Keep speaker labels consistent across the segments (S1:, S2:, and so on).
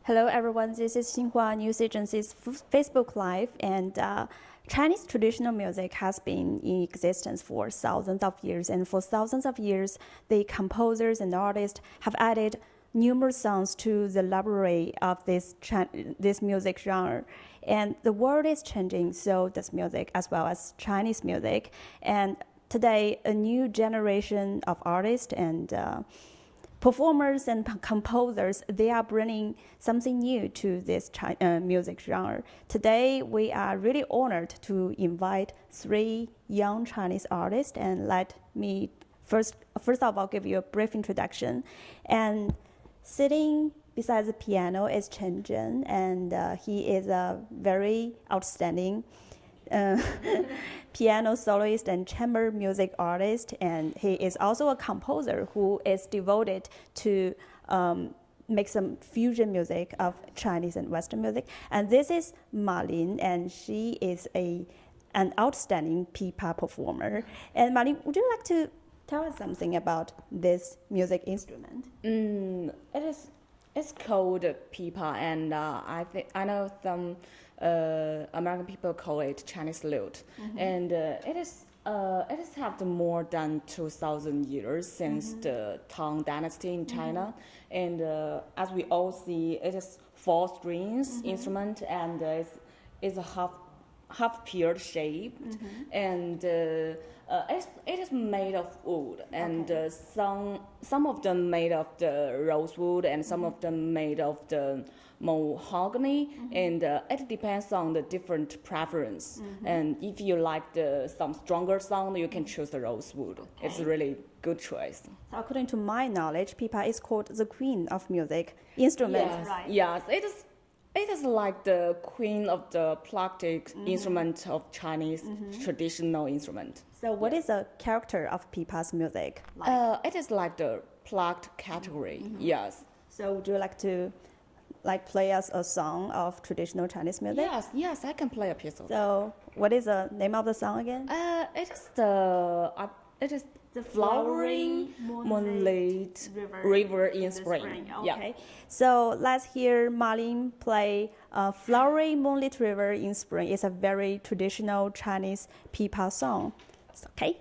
S1: Hello everyone, this is Xinhua News Agency's Facebook Live, and Chinese traditional music has been in existence for thousands of years, and for thousands of years, the composers and artists have added numerous songs to the library of this music genre. And the world is changing, so does music, as well as Chinese music. And today, a new generation of artists and performers and composers, they are bringing something new to this music genre. Today, we are really honored to invite 3 young Chinese artists, and let me first of all give you a brief introduction. And sitting beside the piano is Chen, and he is a very outstanding piano soloist and chamber music artist, and he is also a composer who is devoted to make some fusion music of Chinese and Western music. And this is Ma Lin, and she is an outstanding Pipa performer. And Ma Lin, would you like to tell us something about this music instrument?
S2: It's called Pipa, and I know some American people call it Chinese lute, and it has had more than 2,000 years since the Tang Dynasty in China, and as we all see, it is 4 strings instrument, and it's a half-peeled shape, and it is made of wood, and some of them made of the rosewood, and some of them made of the mahogany, and it depends on the different preference. And if you like some stronger sound, you can choose the rosewood. Okay. It's a really good choice.
S1: So according to my knowledge, Pipa is called the queen of music instruments.
S2: Yes,
S1: right?
S2: Yes, it is like the queen of the plastic instrument of Chinese traditional instrument.
S1: So what is the character of Pipa's music like?
S2: It is like the plucked category, yes.
S1: So would you like to play us a song of traditional Chinese music?
S2: Yes, I can play a piece of
S1: So what is the name of the song again?
S2: It is the flowering moonlit river in spring.
S1: Okay.
S2: Yeah.
S1: So let's hear Ma Lin play Flowery Moonlit River in Spring. It's a very traditional Chinese Pipa song. Okay.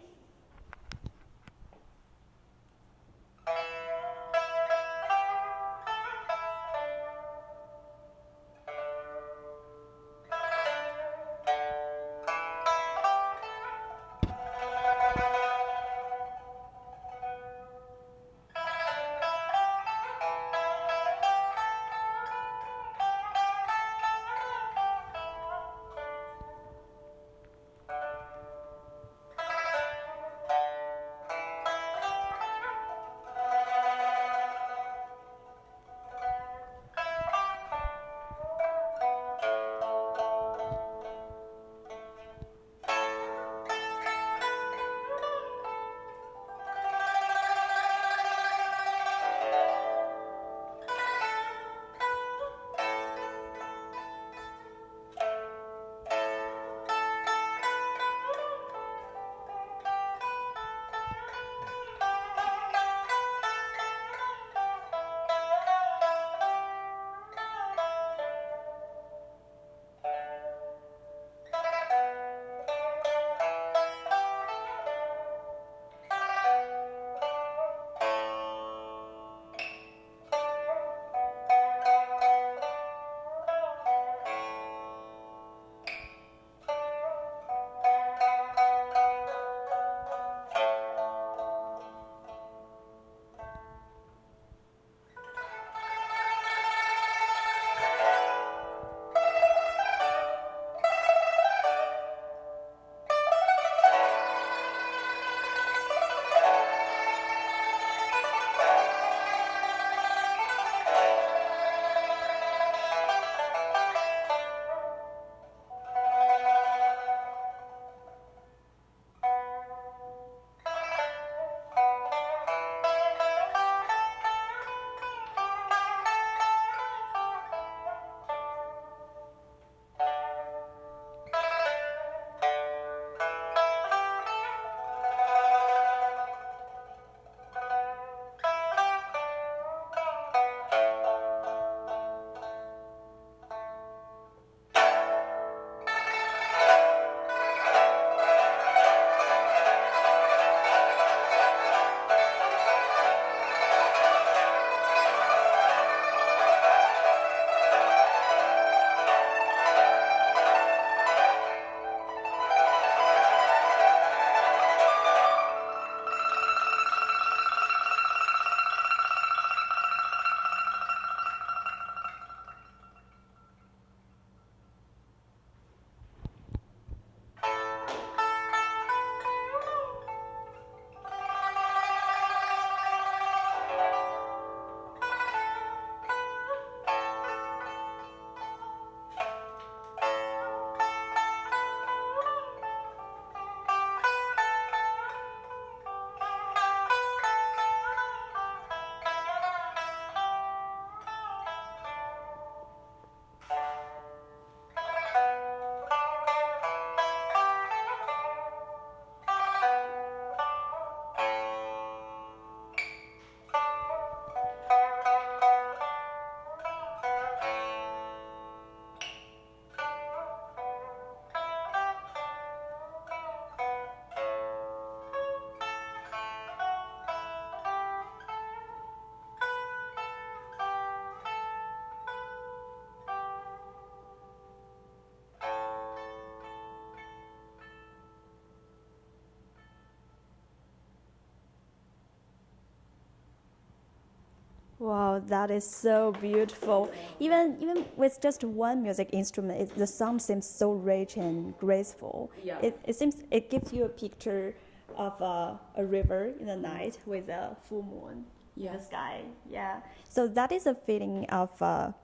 S1: Wow, that is so beautiful. Even with just one music instrument, the sound seems so rich and graceful.
S2: Yeah.
S1: It seems it gives you a picture of a river in the night with a full moon in the
S2: Yes.
S1: sky. Yeah. So that is a feeling of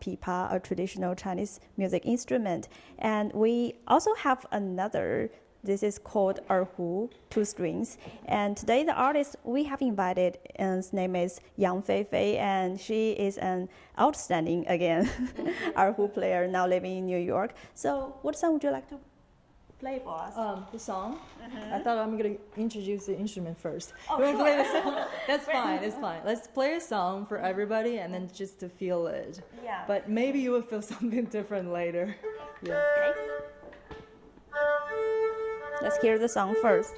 S1: pipa, a traditional Chinese music instrument. And we also have another. This is called Erhu, two strings. And today the artist we have invited, his name is Feifei, and she is an outstanding, again, Erhu player now living in New York. So what song would you like to play for us?
S3: The song. I thought I'm gonna introduce the instrument first.
S1: Oh,
S3: You wanna
S1: sure.
S3: play the song? That's fine. It's fine. Let's play a song for everybody, and then just to feel it.
S1: Yeah.
S3: But maybe you will feel something different later. Yeah.
S1: Okay. Let's hear the song first.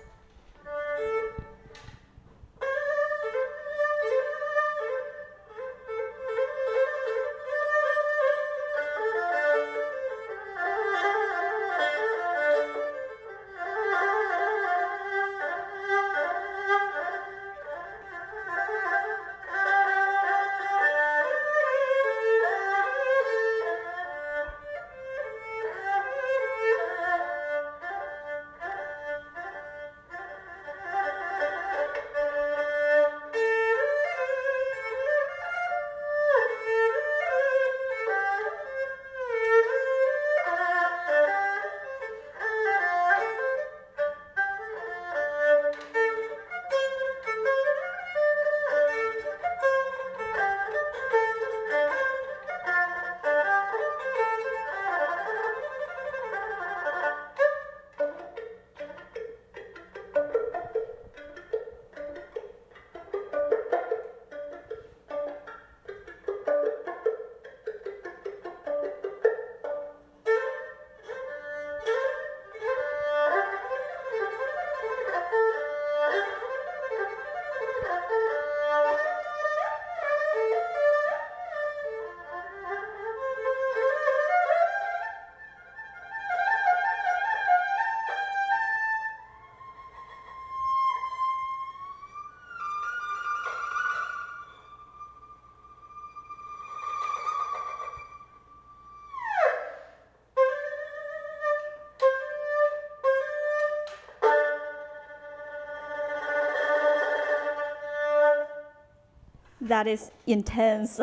S1: That is intense.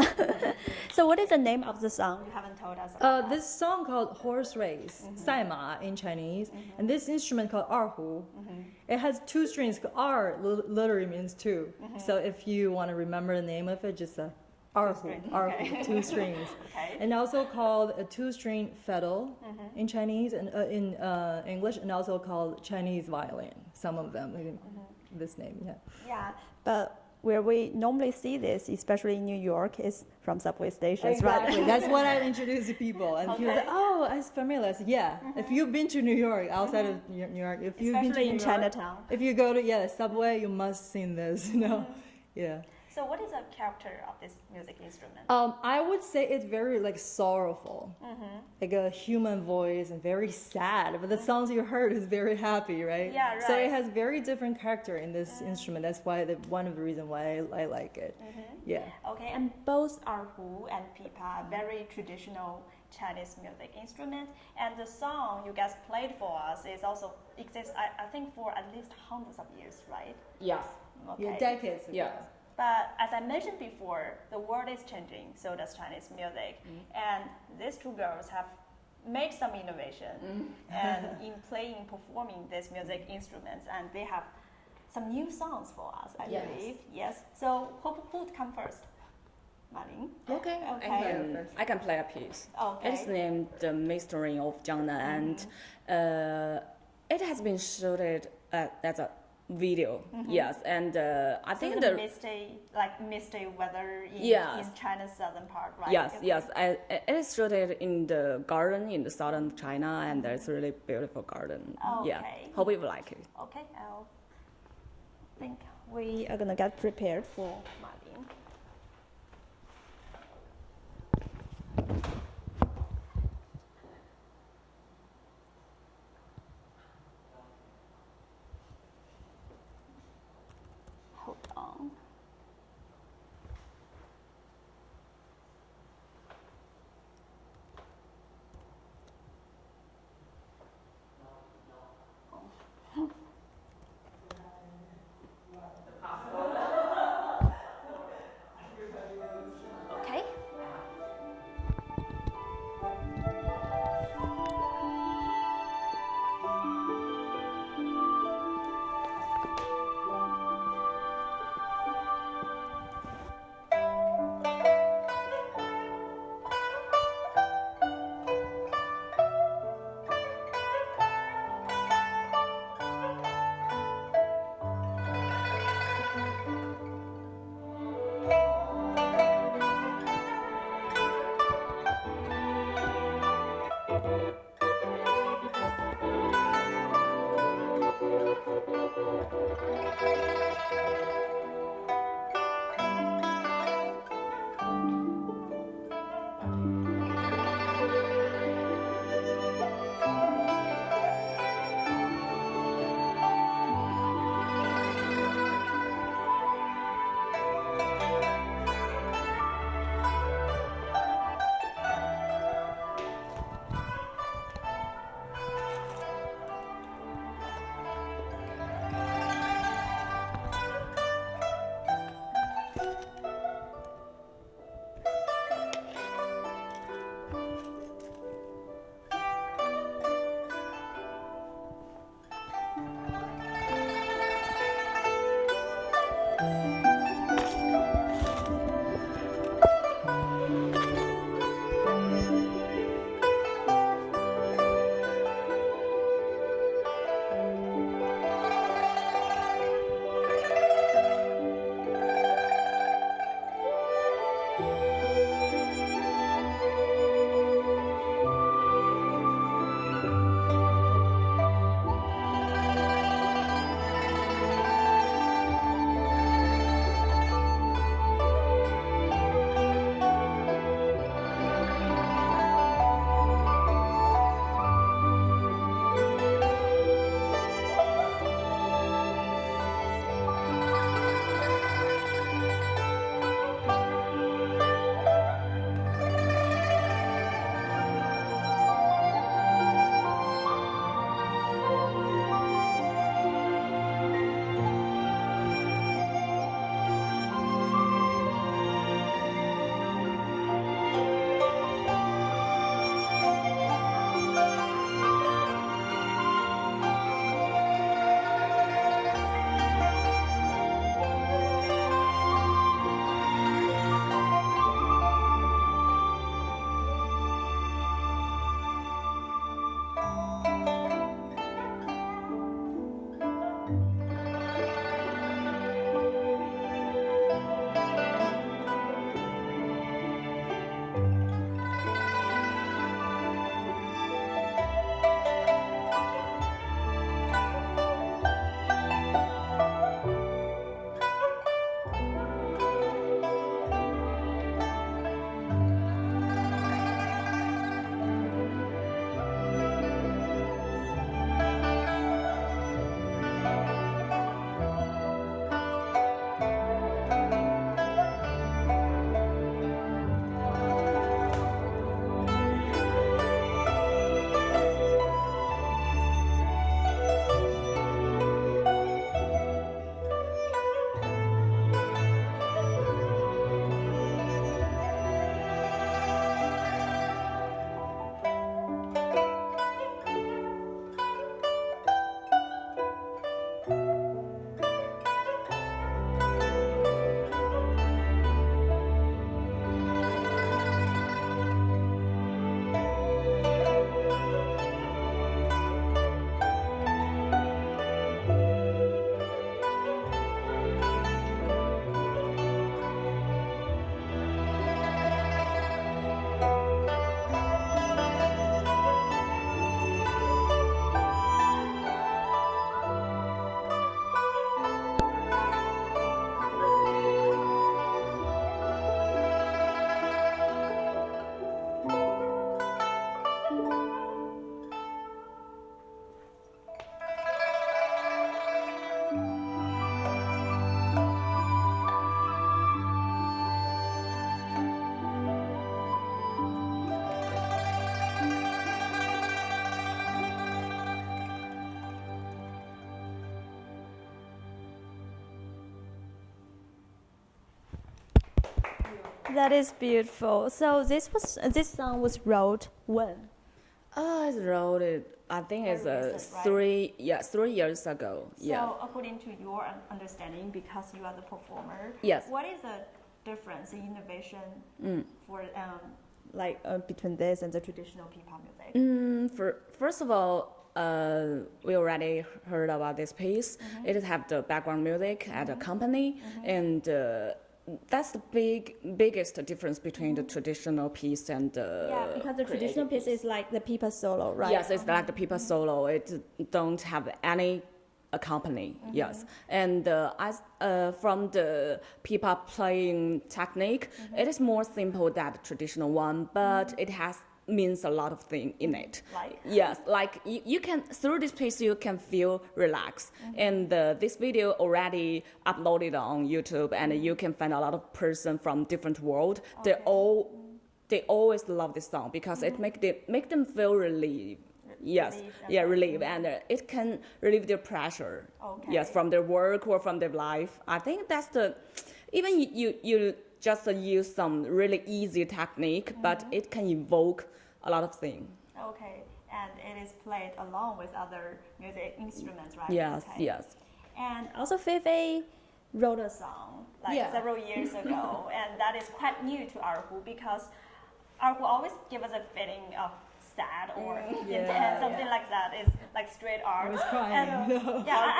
S1: So what is the name of the song? You haven't told us.
S3: This song called Horse Race, 赛马 in Chinese, and this instrument called Erhu. It has two strings. Er literally means two. So if you want to remember the name of it, just Erhu,
S1: strings,
S3: Erhu,
S1: okay.
S3: two strings.
S1: Okay.
S3: And also called a two-string fiddle in Chinese and in English, and also called Chinese violin. Some of them, this name, yeah.
S1: Yeah, but where we normally see this, especially in New York, is from subway stations, right?
S3: Exactly. That's what I introduce to people, and people say, "Oh, it's familiar." I say, yeah. If you've been to New York, outside of New York, if you've been to
S1: Especially
S3: New
S1: in
S3: York,
S1: Chinatown.
S3: if you go to the subway, you must sing this. You know, yeah.
S1: So what is the character of this music instrument?
S3: I would say it's very like sorrowful, like a human voice and very sad. But the songs you heard is very happy, right?
S1: Yeah, right.
S3: So it has very different character in this instrument. That's why one of the reasons why I like it. Yeah.
S1: Okay, and both Erhu and Pipa are very traditional Chinese music instrument. And the song you guys played for us is also exists, I think, for at least hundreds of years, right?
S2: Yes.
S1: Okay.
S3: Yeah, decades ago.
S2: Yeah.
S1: But as I mentioned before, the world is changing, so does Chinese music. And these two girls have made some innovation and in playing, performing these music instruments, and they have some new songs for us, I
S2: Yes.
S1: believe. Yes. So who would come first? Marlene?
S2: Okay.
S1: Okay.
S2: I can play a piece.
S1: Okay.
S2: It's named The Mystery of Jiangnan, and it has been shooted as a video. Yes, and I think
S1: So
S2: the
S1: misty weather in,
S2: Yes.
S1: in China's southern part, right?
S2: yes,
S1: Okay.
S2: yes, it is shooted in the garden in the southern China, and it's a really beautiful garden. Yeah,
S1: Okay.
S2: hope you will like it.
S1: Okay, I think we are gonna get prepared for Marlene. Hold on. That is beautiful. So this song was wrote when?
S2: I wrote it. I think it's
S1: Very recent, right?
S2: 3 years ago.
S1: So according to your understanding, because you are the performer,
S2: Yes.
S1: what is the difference in innovation for between this and the traditional Pipa music?
S2: First of all, we already heard about this piece. It have the background music at a company, and that's the biggest difference between the traditional piece and the
S1: Yeah, because the traditional piece is like the Pipa solo, right?
S2: Yes, it's like the Pipa solo. It don't have any accompany. Yes, and from the Pipa playing technique, it is more simple than the traditional one, but it means a lot of things in it.
S1: Like?
S2: Yes, like you can through this piece you can feel relaxed, and this video already uploaded on YouTube, and you can find a lot of person from different world. They always love this song because it make them feel relieved. Yes, relief, and it can relieve their pressure.
S1: Okay.
S2: Yes, from their work or from their life. I think that's even you just use some really easy technique, but it can evoke a lot of things.
S1: Okay, and it is played along with other music instruments, right?
S2: Yes,
S1: Okay.
S2: yes.
S1: And also Feifei wrote a song
S2: Yeah.
S1: several years ago, and that is quite new to Erhu because Erhu always give us a feeling of sad or intense, something like that. It's like straight art.
S3: I was crying.
S1: And,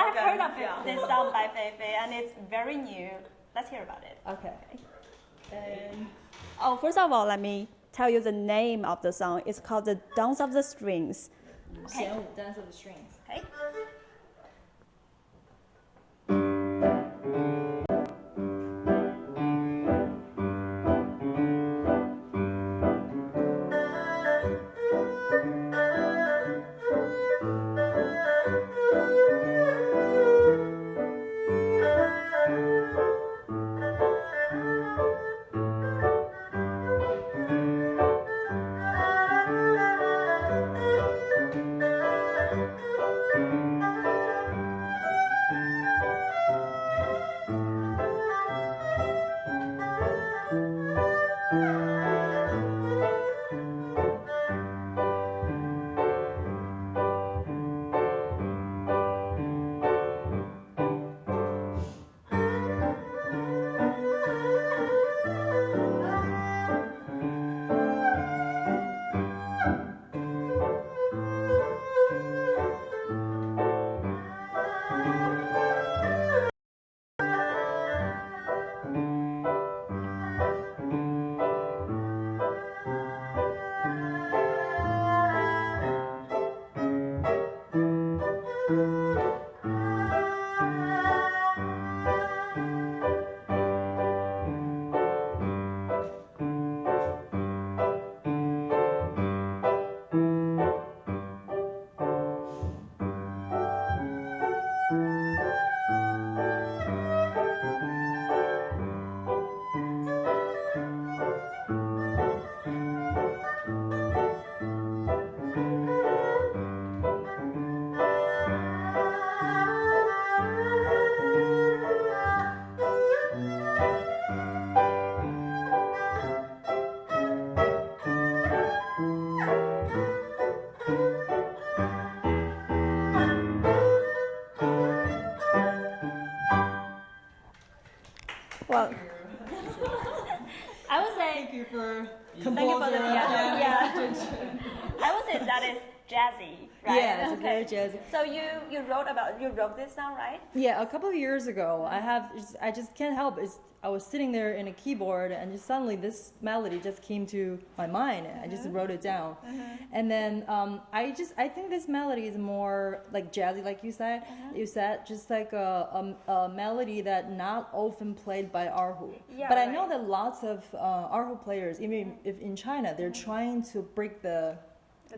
S1: I've heard of this song by Feifei, and it's very new. Let's hear about it.
S3: Okay. And
S1: Oh, first of all, let me tell you the name of the song. It's called The Dance of the Strings.
S3: Okay. Dance of the Strings.
S1: Okay. Well, I would say
S3: Thank you for
S1: thank you for the piano. Yeah. I would say that is jazzy, right?
S3: Yeah, it's very jazzy.
S1: So you wrote this song, right?
S3: Yeah, a couple of years ago, I just can't help it. I was sitting there in a keyboard, and just suddenly this melody just came to my mind. And I just wrote it down, and then I think this melody is more like jazzy, like you said. You said just like a melody that not often played by Erhu.
S1: Yeah,
S3: but I
S1: right.
S3: know that lots of Erhu players, even if in China, they're trying to break the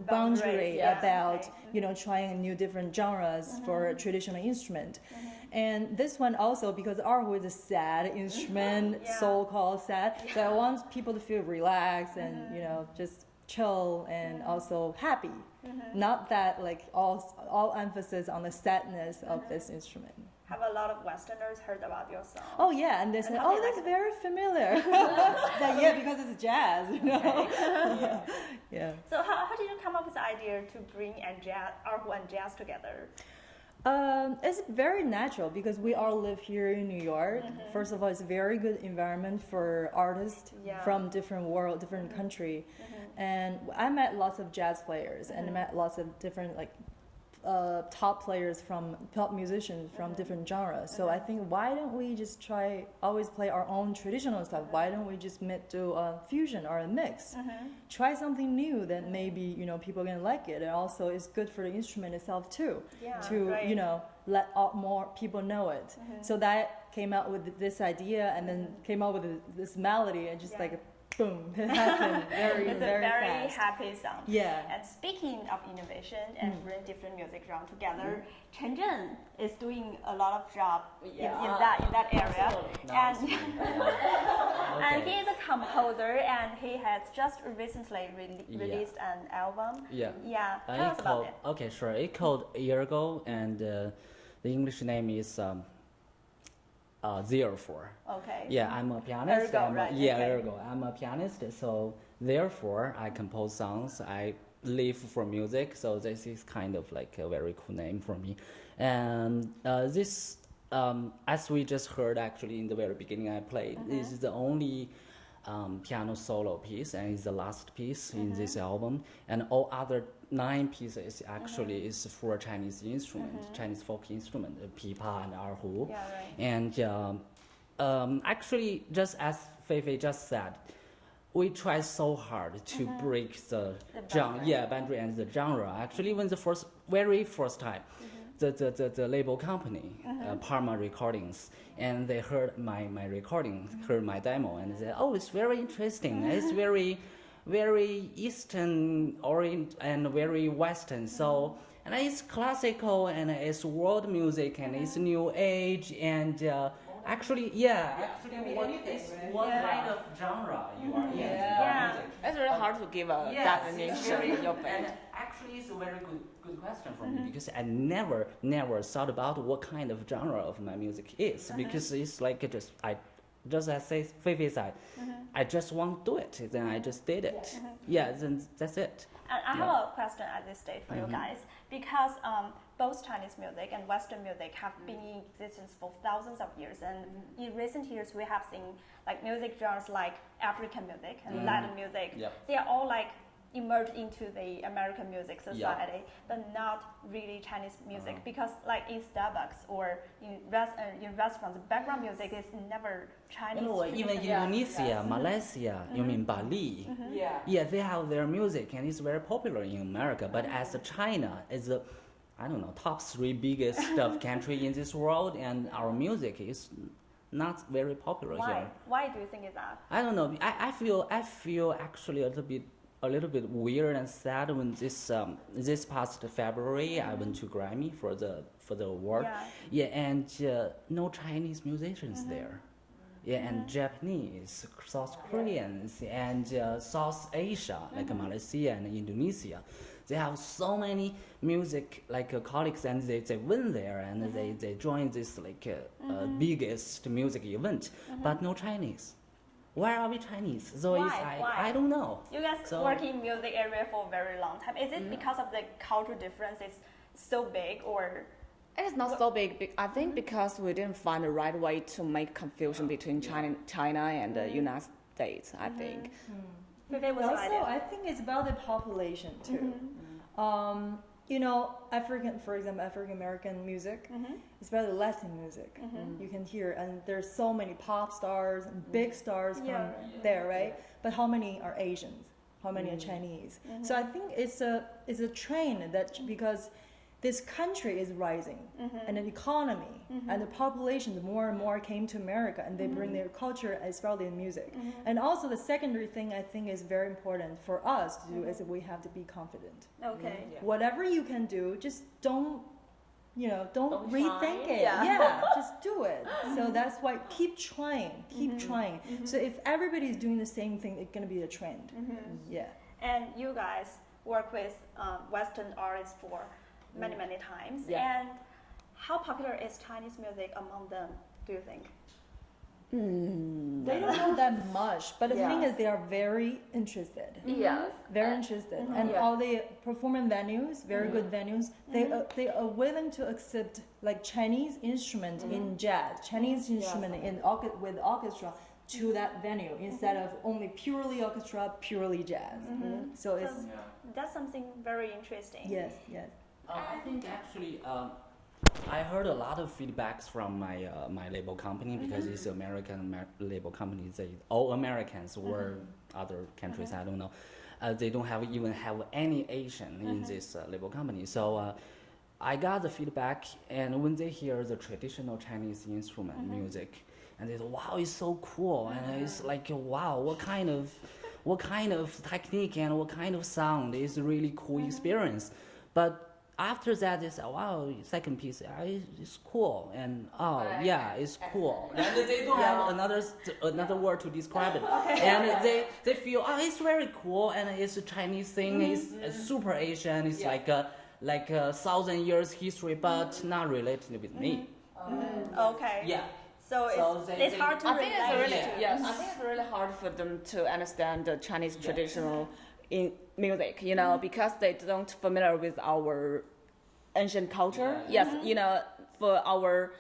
S3: boundary
S1: yeah,
S3: about
S1: okay.
S3: Trying new different genres for a traditional instrument. And this one also, because Erhu is a sad instrument,
S1: Yeah.
S3: so-called sad, so I want people to feel relaxed and just chill and also happy. Not that like all emphasis on the sadness of this instrument.
S1: Have a lot of Westerners heard about your song?
S3: Oh yeah, and they said,
S1: how
S3: "Oh,
S1: they
S3: that's
S1: like
S3: very familiar." But yeah, because it's jazz, yeah.
S1: So how did you come up with the idea to bring Erhu and jazz together?
S3: It's very natural because we all live here in New York. First of all, it's a very good environment for artists from different world, different country. And I met lots of jazz players and I met lots of different top players from top musicians from different genres. So I think why don't we just try always play our own traditional stuff? Why don't we just do a fusion or a mix? Try something new that maybe people can like it, and also it's good for the instrument itself too. Let more people know it. So that came out with this idea, and then came out with this melody, and just like boom, it happened very,
S1: It's
S3: very
S1: a very
S3: fast.
S1: happy song.
S3: Yeah.
S1: And speaking of innovation and bring different music genres together, Chen is doing a lot of job in that area. And and he is a composer, and he has just recently released an album.
S4: Yeah.
S1: Yeah. Tell us about it.
S4: Okay, sure. It called Ergo, and the English name is therefore.
S1: Okay.
S4: Yeah, I'm a pianist.
S1: Ergo, right?
S4: Yeah,
S1: Okay.
S4: Ergo. I'm a pianist, so therefore I compose songs. I live for music, so this is kind of like a very cool name for me. And this, as we just heard actually in the very beginning I played, this is the only piano solo piece, and it's the last piece in this album. And all other 9 pieces actually is for Chinese instrument, Chinese folk instrument, Pipa and Erhu.
S1: Yeah, right.
S4: And actually, just as Feifei just said, we try so hard to break the boundary and the genre. Actually, when the very first time, the label company, Parma Recordings, and they heard my recording, heard my demo, and they said, "Oh, it's very interesting. It's very Eastern orient and very Western. So, and it's classical and it's world music and it's new age and actually, what kind of genre you are in?
S1: Yeah.
S2: It's really hard to give a definition in your
S4: And
S2: band.
S4: actually, it's a very good question for me because I never thought about what kind of genre of my music is because it's like just as Feifei said, I just want to do it. Then I just did it. Yeah, then that's it.
S1: And I have a question at this stage for you guys because both Chinese music and Western music have been in existence for thousands of years, and in recent years we have seen like music genres like African music and Latin music.
S4: Yep.
S1: They are all like emerged into the American music society, but not really Chinese music because like in Starbucks or in restaurants, background music is never Chinese.
S4: Even Indonesia, Malaysia, you mean Bali? Yeah, they have their music and it's very popular in America. But as China is the, I don't know, top 3 biggest of country in this world, and our music is not very popular here.
S1: Why do you think is that?
S4: I don't know. I feel actually a little bit weird and sad when this past February I went to Grammy for the award. And no Chinese musicians there. And Japanese, South Koreans, and South Asia, like Malaysia and Indonesia. They have so many music colleagues, and they went there and they joined this biggest music event, but no Chinese. Why are we Chinese? So
S1: Why?
S4: I don't know.
S1: You guys work in music area for a very long time. Is it because of the cultural difference is so big, or?
S2: It is not so big. I think because we didn't find the right way to make confusion between China and the United States. I think.
S1: Feifei, what's your
S3: Also,
S1: idea?
S3: I think it's about the population too. For example, African American music, it's about the Latin music. You can hear, and there's so many pop stars and big stars from there, right? But how many are Asians? How many are Chinese? So I think it's a trend that because this country is rising, and the economy and the population more and more came to America, and they bring their culture, especially in music. And also the secondary thing I think is very important for us to do is that we have to be confident.
S1: Okay.
S3: Whatever you can do, just don't rethink it.
S1: Yeah.
S3: Just do it. So that's why keep trying. So if everybody's doing the same thing, it's gonna be a trend. Yeah.
S1: And you guys work with Western artists for many times.
S2: Yes.
S1: And how popular is Chinese music among them, do you think?
S3: They don't know that much, but the thing is they are very interested.
S2: Yes.
S3: Very interested. And all the performing venues, very good venues, they are willing to accept like Chinese instrument in jazz, Chinese instrument with orchestra to that venue instead of only purely orchestra, purely jazz. So it's
S1: That's something very interesting.
S3: yes.
S4: I think actually, I heard a lot of feedbacks from my label company because it's American label company. They all Americans or other countries, I don't know. They don't even have any Asian in this label company. So I got the feedback, and when they hear the traditional Chinese instrument music, and they say, "Wow, it's so cool!" And it's like, "Wow, what kind of technique and what kind of sound is a really cool experience." But after that, they say, "Wow, second piece, it's cool," and it's cool. And they don't have another word to describe it. And they feel, it's very cool, and it's a Chinese thing. It's super Asian. It's like a 1,000 years history, but not related with me.
S1: Okay.
S4: Yeah.
S1: So it's hard to
S2: I think it's
S1: relate
S2: really
S1: to.
S2: I think it's really hard for them to understand the Chinese traditional in music, because they don't familiar with our ancient culture. For our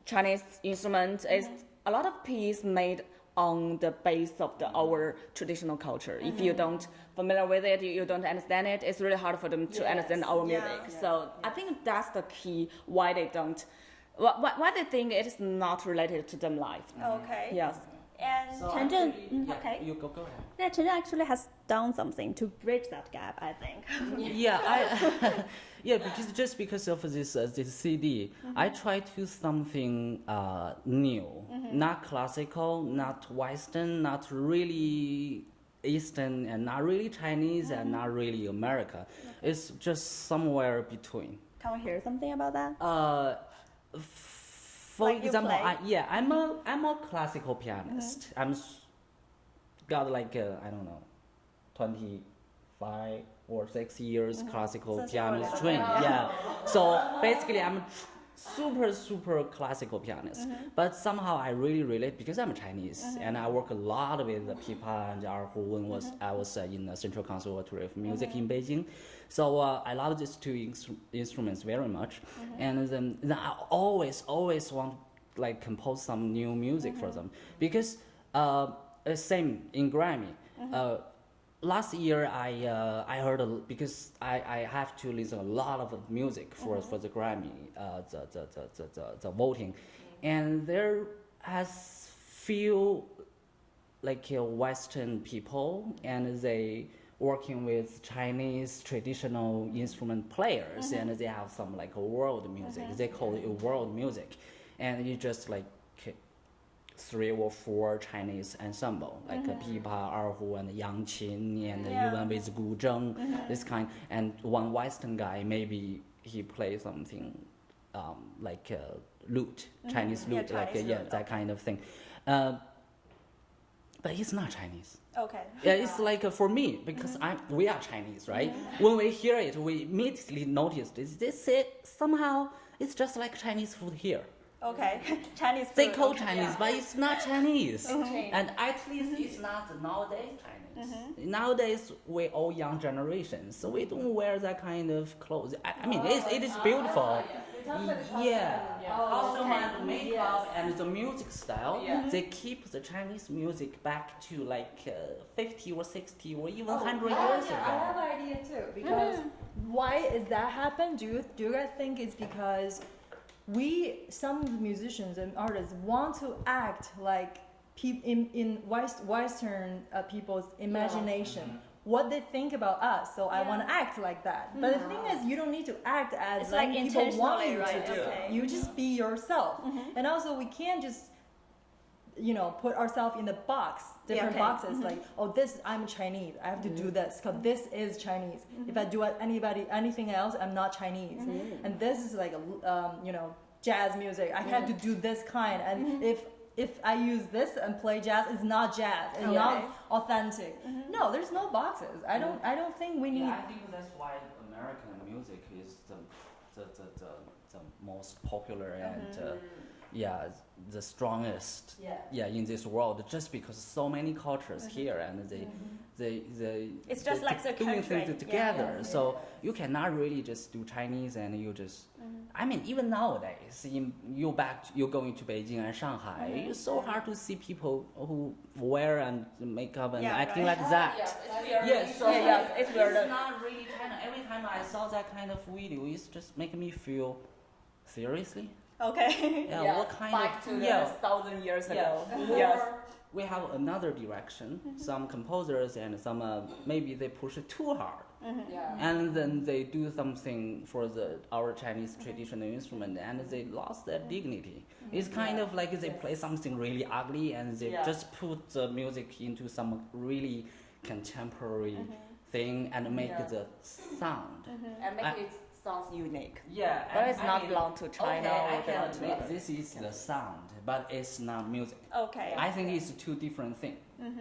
S2: Chinese instrument, it's a lot of piece made on the base of our traditional culture. If you don't familiar with it, you don't understand it, it's really hard for them to understand our music. So I think that's the key why they don't, why they think it is not related to them life.
S1: Okay.
S2: Yes.
S1: And
S4: So
S1: Chen Zhen,
S4: actually, yeah,
S1: okay.
S4: you go ahead.
S1: Yeah, Chen Zhen actually has done something to bridge that gap, I think.
S4: Yeah, yeah, because of this CD, I try to something new, not classical, not Western, not really Eastern, and not really Chinese, and not really America.
S1: Okay.
S4: It's just somewhere between.
S1: Can we hear something about that?
S4: For
S1: Like you
S4: example,
S1: play?
S4: I'm a classical pianist. Got like I don't know, 25 or 6 years classical
S1: Since you were
S4: pianist
S1: little.
S4: training. Yeah. So basically, I'm super classical pianist. But somehow I really relate because I'm Chinese and I work a lot with the Pipa and Erhu when I was in the Central Conservatory of Music in Beijing. So I love these two instruments very much. And then I always want like compose some new music for them because same in Grammy. Last year I heard because I have to listen a lot of music for the Grammy the voting, and there has few like Western people and they working with Chinese traditional instrument players and they have some like world music. They call it world music, and you just like 3 or 4 Chinese ensemble like Pipa, Erhu, and Qin, and even with Zhen, this kind, and one Western guy maybe he plays something like lute, Chinese lute,
S1: Chinese lute,
S4: that kind of thing. But he's not Chinese.
S1: Okay.
S4: Yeah, it's like for me because we are Chinese, right? When we hear it, we immediately notice this somehow it's just like Chinese food here.
S1: Okay. Chinese food.
S4: They call
S1: okay,
S4: Chinese,
S1: yeah.
S4: but it's not Chinese.
S2: Change.
S4: And at least it's not nowadays Chinese. Nowadays, we all young generations, so we don't wear that kind of clothes. I mean, it is beautiful. Yeah, costume and makeup and the music style, they keep the Chinese music back to like 50 or 60 or even 100 years
S3: I have
S4: ago.
S3: an idea too. Because why is that happen? Do you guys think it's because some musicians and artists want to act like in Western people's imagination, what they think about us. So I want to act like that. But the thing is, you don't need to act as
S1: It's like
S3: people want you
S1: intentionally,
S3: to
S1: right?
S3: do.
S1: Okay.
S3: You just be yourself. And also, we can't just put ourselves in the different
S1: okay.
S3: boxes. Like, oh, I'm Chinese. I have to do this because this is Chinese. If I do anything else, I'm not Chinese. And this is like jazz music. I have to do this kind. And if I use this and play jazz, it's not jazz. It's not authentic. No, there's no boxes. I don't think we need.
S4: Yeah, I think that's why American music is the most popular and the strongest in this world, just because so many cultures here and they
S1: It's just like the
S4: doing
S1: country.
S4: things together. So you cannot really just do Chinese and you just. I mean, even nowadays, you're going to Beijing and Shanghai. It's so hard to see people who wear and makeup and acting like that. Yes, so
S1: it's weird.
S4: It's not really China. Every time I saw that kind of video, it's just making me feel seriously.
S1: Okay.
S4: Yeah, what kind
S2: back
S4: of
S2: to the 1,000 years ago.
S1: Yes.
S4: Or we have another direction. Some composers and some maybe they push it too hard. And then they do something for our Chinese traditional instrument, and they lost their dignity. It's kind of like they play something really ugly, and they just put the music into some really contemporary thing and make the sound.
S2: And make it sounds unique.
S4: Yeah,
S2: But it's not belong to China
S4: Okay, I
S2: or
S4: can
S2: belong to
S4: admit
S2: us.
S4: this is the sound, but it's not music.
S1: Okay.
S4: I think it's two different things.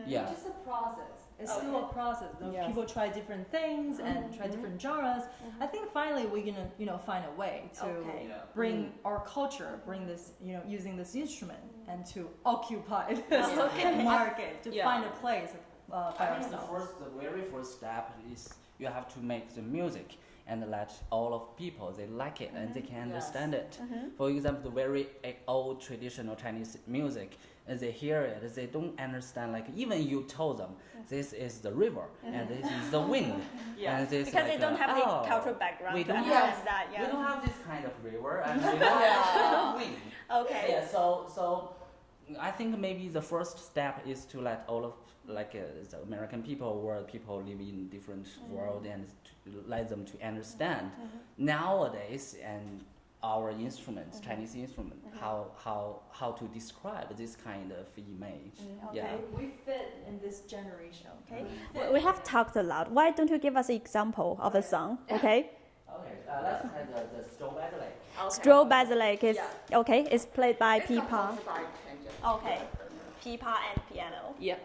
S4: Yeah.
S3: It's just a process. It's still a process.
S2: Yes.
S3: People try different things and try different genres. I think finally we're gonna find a way to
S1: Okay.
S3: bring our culture, bring this using this instrument and to occupy this market to find a place by
S4: I think
S3: ourselves.
S4: the very first step is you have to make the music and let all of people they like it and they can understand it. For example, the very old traditional Chinese music, and they hear it, they don't understand. Like even you told them this is the river and this is the wind, and this
S1: Because they
S4: like,
S1: don't have
S4: oh,
S1: the cultural background
S4: we
S1: to
S4: don't
S1: understand
S4: have
S1: that.
S4: we
S1: Yeah.
S4: don't have this kind of river and we don't have wind.
S1: Okay.
S4: Yeah, so I think maybe the first step is to let all of the American people or people live in different world and to let them to understand nowadays and our instruments, Chinese instrument, how to describe this kind of image.
S1: Okay.
S4: Yeah.
S3: We fit in this generation.
S1: Okay. We have talked a lot. Why don't you give us an example of a song? Okay.
S4: Okay. Let's try the strawberry lake.
S1: Stroll by the lake is okay. It's played by Pipa.
S2: By Chen.
S1: Okay. Pipa and piano.
S2: Yeah.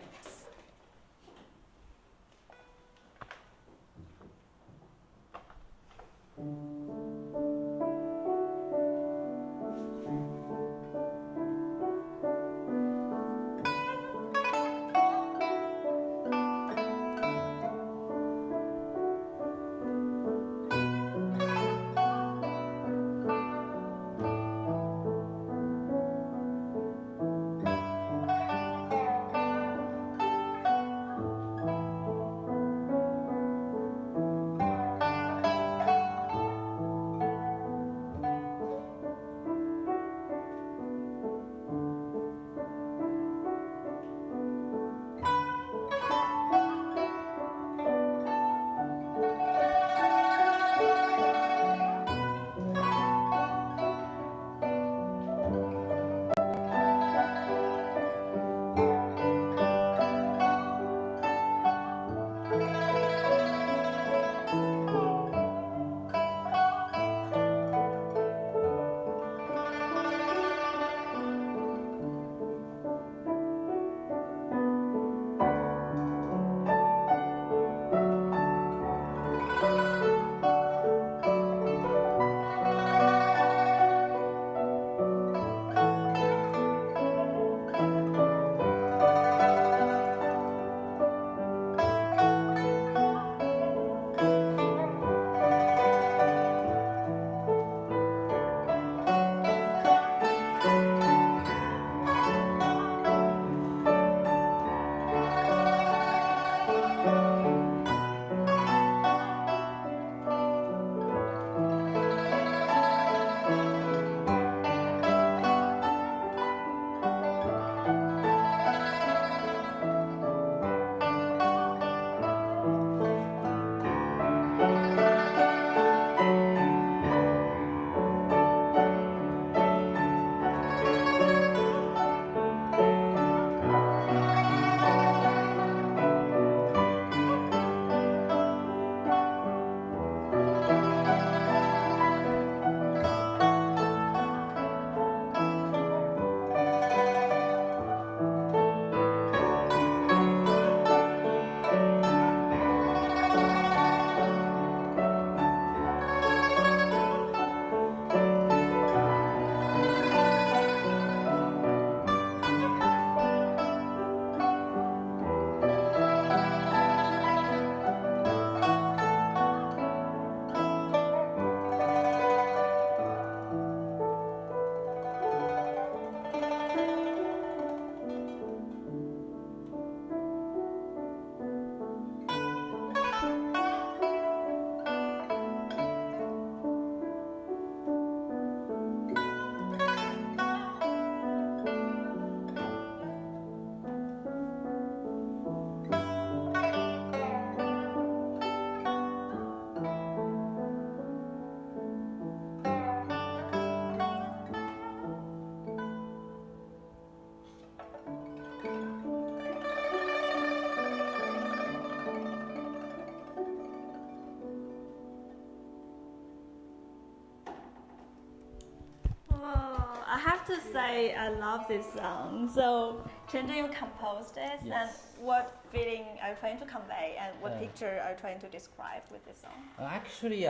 S1: Oh, I have to say I love this song. So, Chen, you composed it,
S4: Yes.
S1: and what feeling are you trying to convey, and what
S4: Uh,
S1: picture are you trying to describe with this song?
S4: Actually,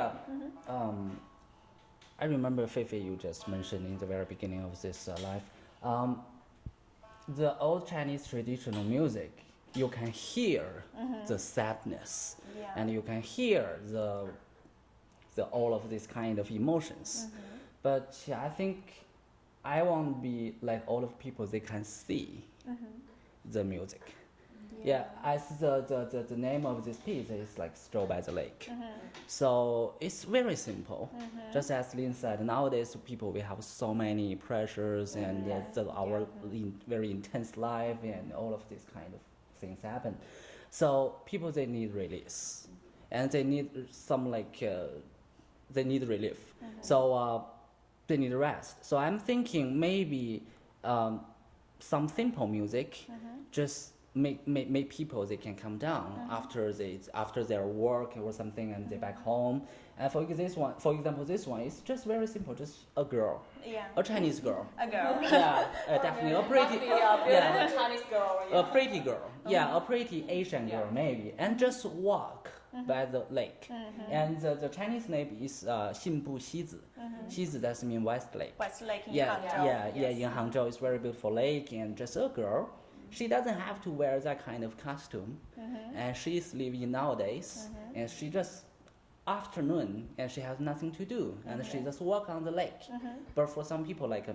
S4: I remember Feifei you just mentioned in the very beginning of this live. The old Chinese traditional music, you can hear the sadness,
S1: Yeah.
S4: and you can hear the all of these kind of emotions. But I think I want to be like all of people. They can see the music. Yeah, as the name of this piece is like Stroll by the Lake. So it's very simple. Just as Lin said, nowadays people we have so many pressures and our very intense life and all of these kind of things happen. So people they need release, and they need some they need relief. So they need rest. So I'm thinking maybe some simple music just make people they can come down after their work or something and they back home. And for example, this one is just very simple, just a girl, a Chinese girl.
S1: A girl.
S4: Yeah, definitely a pretty,
S2: Must be a beautiful Chinese girl.
S4: a pretty girl. Yeah, a pretty Asian girl maybe, and just walk by the lake. And the Chinese name is 信步西子. 西子 that means West Lake.
S1: West Lake in
S4: Yeah,
S1: Hangzhou.
S4: yeah, in Hangzhou it's very beautiful lake, and just a girl. She doesn't have to wear that kind of costume, and she's living nowadays, and she just afternoon and she has nothing to do, and she just walk on the lake. But for some people like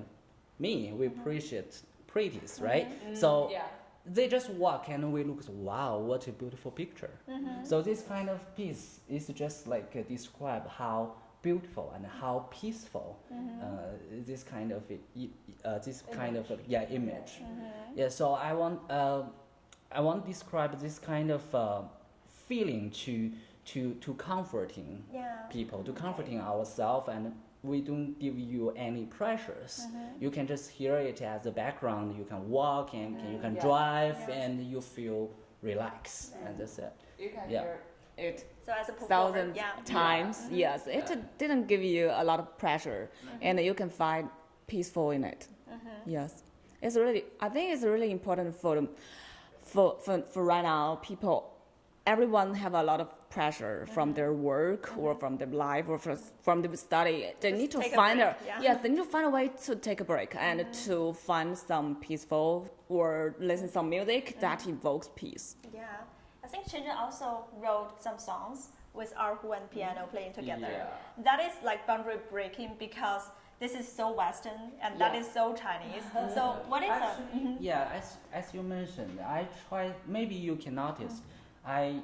S4: me, we appreciate pretties, right? So they just walk and we look, wow, what a beautiful picture. So this kind of piece is just like describe how beautiful and how peaceful this kind of image. Yeah, so I want to describe this kind of feeling to comforting people, to comforting ourselves, and we don't give you any pressures. You can just hear it as a background. You can walk and you can drive and you feel relaxed, and that's it.
S2: You can
S4: Yeah.
S2: hear it
S1: So as a performer,
S2: thousands times. Yes, it didn't give you a lot of pressure, and you can find peaceful in it. Yes, it's really. I think it's really important for right now. Everyone have a lot of pressure from their work or from their life or from their study. They
S1: Just
S2: need to
S1: take a
S2: find
S1: break, yeah.
S2: they need to find a way to take a break and to find some peaceful or listen some music that evokes peace.
S1: Yeah, I think Chen also wrote some songs with Erhu and piano playing together.
S4: Yeah.
S1: That is like boundary breaking because this is so Western and that is so Chinese. So what is
S4: Actually, yeah, as you mentioned, I try. Maybe you can notice, I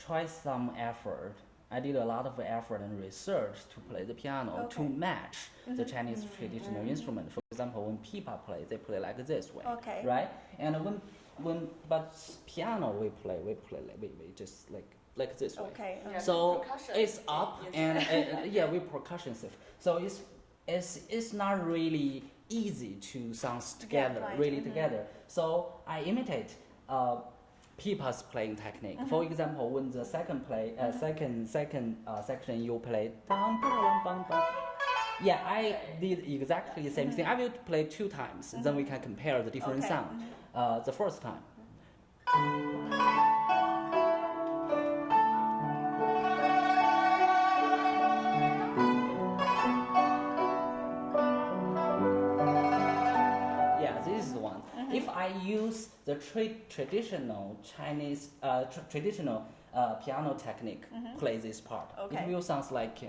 S4: try some effort. I did a lot of effort and research to play the piano to match the Chinese traditional instrument. For example, when Pipa play, they play like this way,
S1: Okay.
S4: right? And but piano we just like this way.
S1: Okay.
S2: Yeah.
S4: So
S2: Percussion.
S4: it's up and we percussive. So it's not really easy to sounds together,
S1: right.
S4: really together. So I imitate Pipa's playing technique. For example, when the second section you play dum, dum, dum, dum. Yeah, I did exactly the same thing. I will play 2 times, then we can compare the different
S1: Okay.
S4: sound. The first time. Yeah, this is the one. If I use the traditional Chinese traditional piano technique, play this part,
S1: Okay.
S4: it will sound like.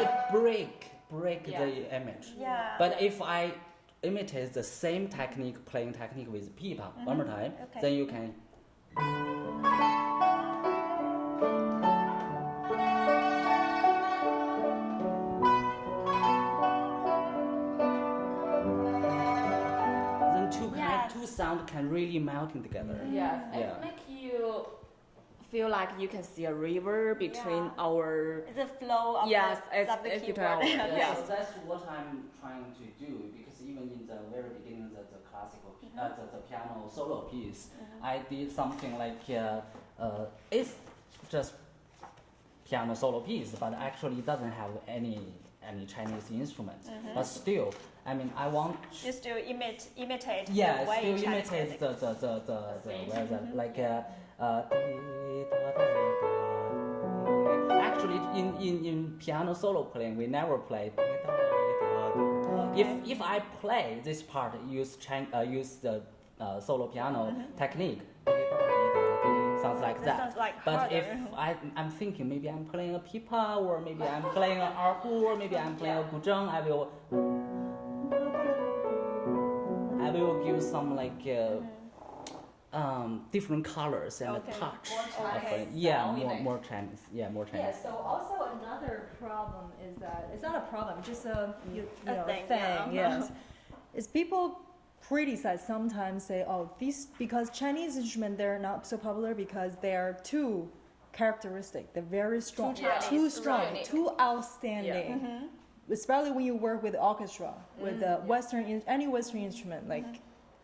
S4: It break the image.
S1: Yeah.
S4: But if I imitate the same playing technique with Pipa one more time,
S1: Okay.
S4: then you can. Then two sound can really melting together.
S2: Yes,
S4: Yeah.
S2: it make you feel like you can see a river between our.
S1: the flow of
S2: Yes,
S1: the, of the
S2: it's
S1: keyboard.
S2: between our-
S1: Okay.
S2: yeah.
S4: So that's what I'm trying to do, because even in the very beginning, the classical, the piano solo piece, I did something like it's just piano solo piece, but actually it doesn't have any Chinese instrument. But still, I mean, I want.
S1: You still imitate
S4: Yeah,
S1: the way
S4: still
S1: Chinese
S4: imitate
S1: music.
S4: like actually in piano solo playing we never play. If I play this part, use the solo piano technique, sounds like
S1: this
S4: that.
S1: sounds like
S4: But
S1: harder.
S4: if I'm thinking maybe I'm playing a pipa, or maybe I'm playing an erhu, or maybe I'm playing a guzheng, I will give some like different colors and
S1: Okay.
S4: touch.
S2: Chinese
S4: Yeah,
S2: sound in
S4: more
S2: it.
S4: more Chinese. Yeah, more Chinese.
S3: Yeah, so also another problem is that it's not a problem, just a
S1: A thing, yeah.
S3: yes. Is people criticize sometimes say, oh, these because Chinese instruments they're not so popular because they are too characteristic. They're very strong,
S2: Chinese,
S3: too strong,
S2: right.
S3: too outstanding. Especially when you work with orchestra, with any Western instrument like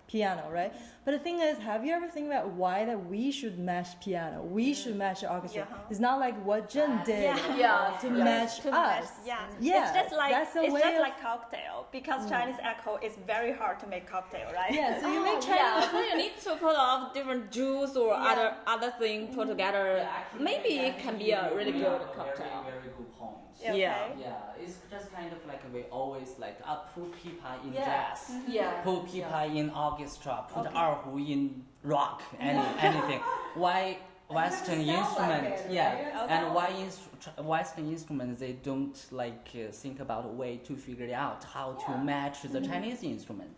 S3: piano, right? But the thing is, have you ever think about why that we should match piano? We should match the orchestra.
S1: Yeah.
S3: It's not like what Zhen did
S2: Yeah,
S3: to
S2: yeah.
S3: match
S1: To
S3: us.
S1: match, yeah.
S3: Yes,
S1: It's just like
S3: that's a
S1: it's
S3: way
S1: just
S3: of-
S1: like cocktail because Chinese echo is very hard to make cocktail, right?
S3: Yeah, so you make Chinese.
S2: Yeah, so you need to put all different juice or other thing put together. Maybe it can be a really good cocktail.
S4: Very, very good point.
S1: Yeah.
S2: Yeah.
S1: Okay.
S4: Yeah, it's just kind of like we always like put pipa in
S3: Yeah.
S4: jazz,
S2: Yeah.
S4: put pipa in orchestra, put erhu in rock, anything. Why Western
S3: sound like
S4: instrument?
S3: it,
S4: Yeah,
S3: right?
S4: and why Western instruments they don't like think about a way to figure out how to match the Chinese instrument.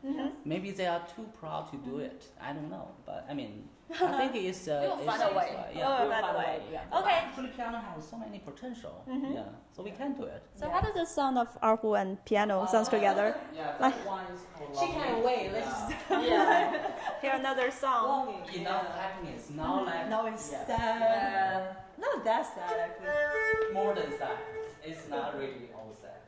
S4: Maybe they are too proud to do it. I don't know, but I mean, I think it's
S2: We'll find a way.
S4: Yeah,
S1: Oh,
S4: we'll
S1: by the
S4: find a
S1: way.
S4: Yeah.
S1: Okay.
S4: Actually, piano has so many potential. Yeah, so we can do it.
S1: So how does the sound of erhu and piano sounds together?
S4: Yeah,
S1: Like-
S4: that one is called
S3: She
S4: Longing.
S3: can't wait. Let's
S4: Yeah.
S2: Yeah.
S1: Hear another song.
S4: Enough happiness. Now like
S3: Now it's
S4: yeah.
S3: sad. Not that sad actually.
S4: More than sad. It's not really all sad.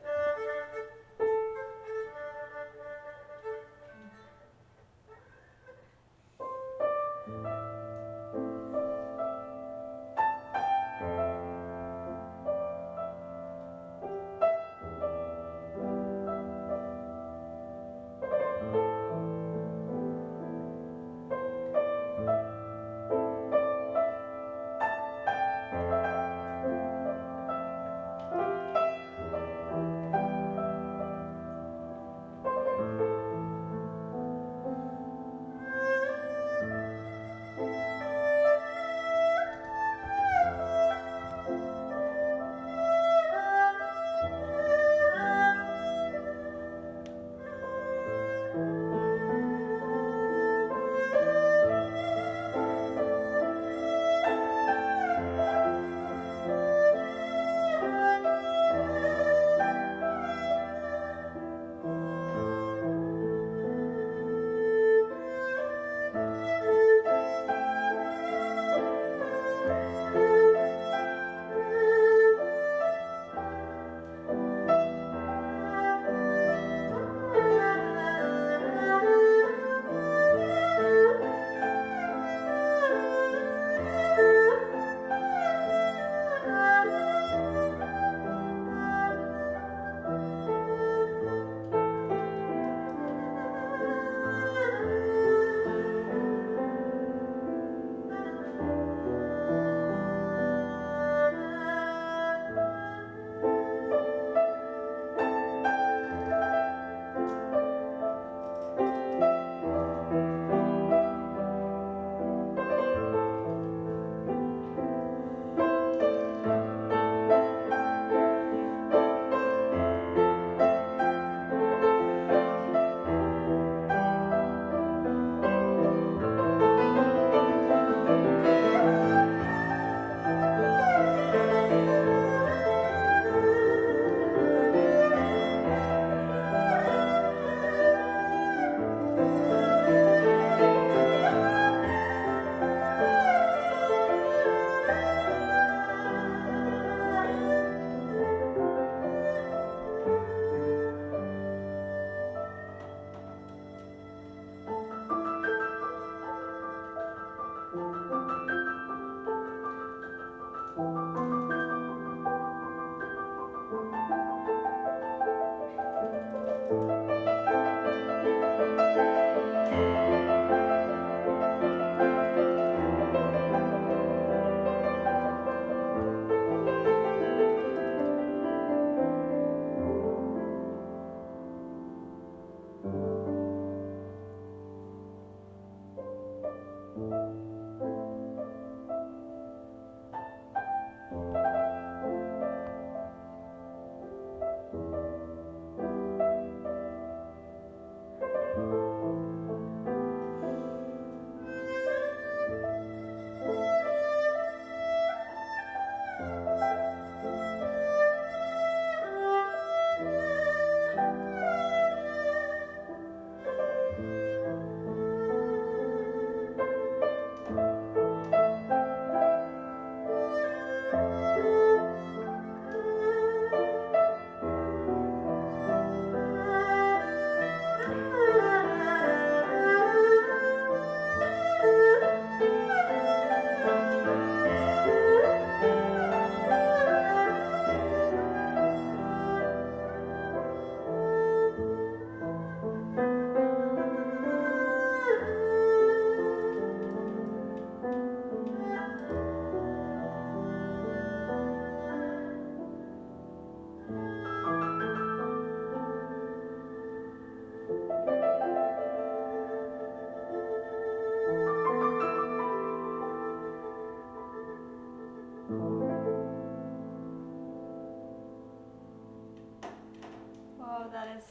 S1: that is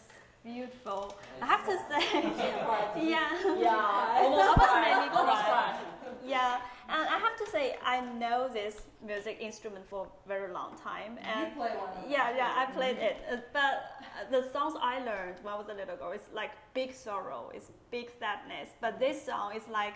S1: beautiful. I have to say, yeah,
S2: Almost
S1: made me
S2: Almost
S1: cry.
S2: cried.
S1: Yeah, and I have to say, I know this music instrument for a very long time, and
S3: play one of them.
S1: yeah, I played it. But the songs I learned when I was a little girl is like big sorrow, it's big sadness. But this song is like,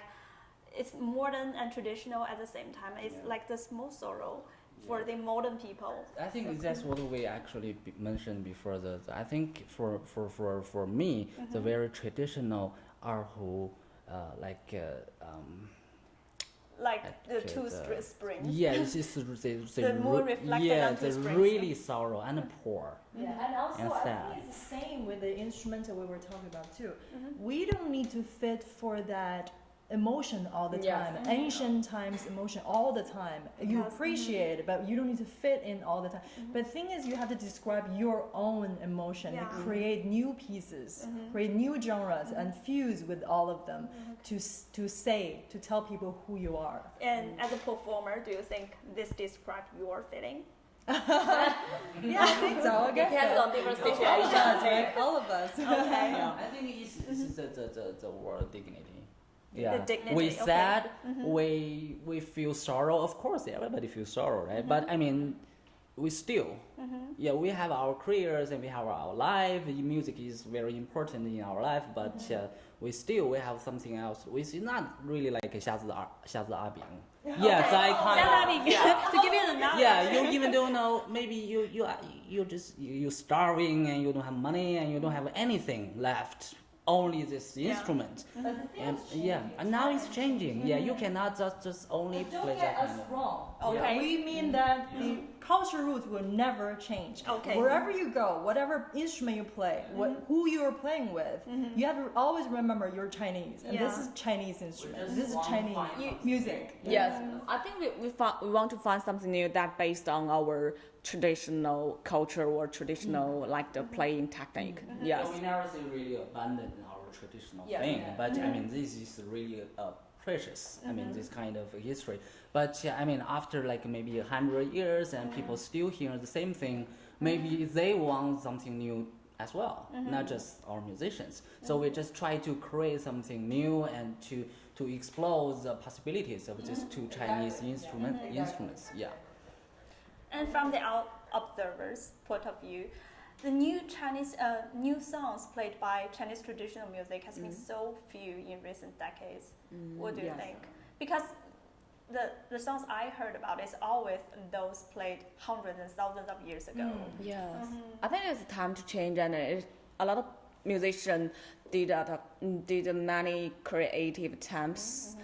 S1: it's modern and traditional at the same time. It's like the small sorrow for the modern people.
S4: I think that's what we actually mentioned before. I think for me, the very traditional Erhu, like
S1: the
S4: Okay,
S1: two
S4: the-
S1: springs.
S4: yeah, it's just
S1: The moon reflected
S4: yeah,
S1: on two
S4: the
S1: springs.
S4: really sorrow and poor.
S3: Yeah, and also
S4: And
S3: I
S4: sad.
S3: think it's the same with the instrumental we were talking about too. We don't need to fit for that emotion all the
S2: Yes.
S3: time. Ancient times emotion all the time. You
S1: Because-
S3: appreciate it, but you don't need to fit in all the time. But the thing is, you have to describe your own emotion and
S1: Yeah.
S3: create new pieces, create new genres, and fuse with all of them to tell people who you are.
S1: And as a performer, do you think this describes your feeling?
S3: Yeah, I think so. I guess
S2: Depends
S3: so.
S2: on different
S3: All of
S2: situations.
S3: us, right? All of us.
S1: Okay.
S4: I think it's the word dignity. Yeah,
S1: dignity,
S4: we
S1: okay.
S4: sad, we feel sorrow. Of course, everybody feels sorrow, right? But I mean, we still, we have our careers and we have our life. Music is very important in our life, but we have something else. It's not really like 瞎子阿扁. Yeah, it's like
S1: To give you the number.
S4: yeah, you even don't know. Maybe you starving and you don't have money and you don't have anything left. Only this instrument. And and now it's changing. Yeah, you cannot just only
S3: Don't
S4: play
S3: get
S4: that
S3: us
S4: kind of.
S3: wrong.
S1: Okay.
S3: We mean that the culture roots will never change.
S1: Okay.
S3: Wherever you go, whatever instrument you play, who you are playing with, you have to always remember you're Chinese, and this
S1: Yeah.
S3: is Chinese instrument.
S4: Just
S3: This is
S4: one
S3: Chinese
S4: final
S3: music.
S2: Yes, I think we want to find something new that based on our traditional culture or traditional like the playing technique. Yes.
S4: We never say really abandon our traditional
S3: Yeah.
S4: thing,
S3: Yeah.
S4: but I mean this is really precious. I mean this kind of history. But I mean after like maybe 100 years and people still hear the same thing, maybe they want something new as well, not just our musicians. So we just try to create something new and to explore the possibilities of these two Chinese instruments. Yeah.
S1: And from the observer's point of view, the new songs played by Chinese traditional music has been so few in recent decades. What do you
S2: yes.
S1: think? Because the songs I heard about is always those played hundreds and thousands of years ago.
S2: Yes. I think it's time to change, and a lot of musicians did many creative attempts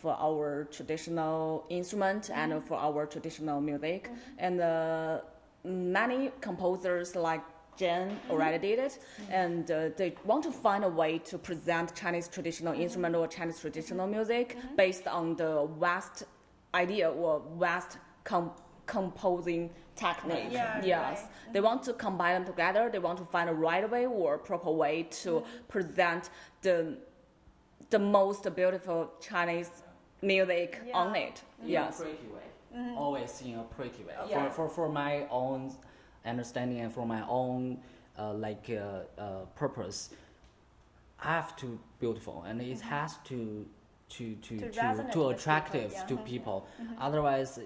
S2: for our traditional instrument and for our traditional music, and many composers like Zhen already did it, and they want to find a way to present Chinese traditional instrument or Chinese traditional music based on the West idea or West composing technique.
S1: Yeah,
S2: yes,
S1: right.
S2: they want to combine them together. They want to find a right way or proper way to present the most beautiful Chinese music on it. Yes.
S4: In a pretty way. Always in a pretty way.
S3: Yeah.
S4: For my own understanding and for my own purpose, I have to beautiful and it has to
S1: resonate
S4: to
S1: with
S4: attractive
S1: people,
S4: to people. Otherwise,